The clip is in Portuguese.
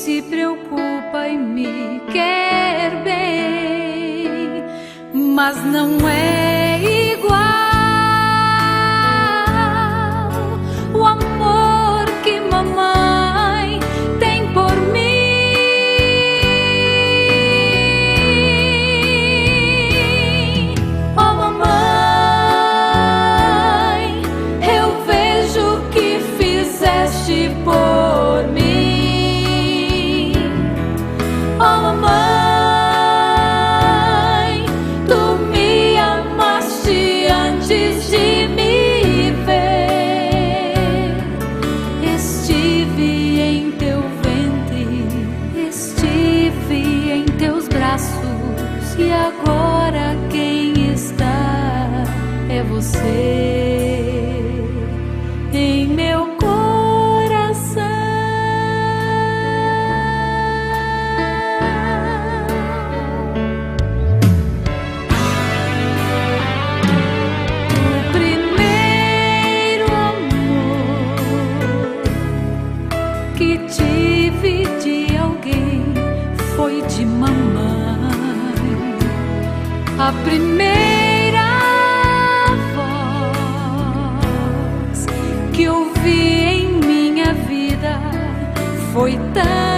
se preocupa e me quer bem, mas não é igual o amor que mamãe tem por mim. Oh mamãe, eu vejo o que fizeste por mim. Oh mamãe, tu me amaste antes de me ver. Estive em teu ventre, estive em teus braços, e agora quem está é você em meu coração. O primeiro amor que tive de alguém foi de mamãe. A primeira voz que ouvi em minha vida foi tão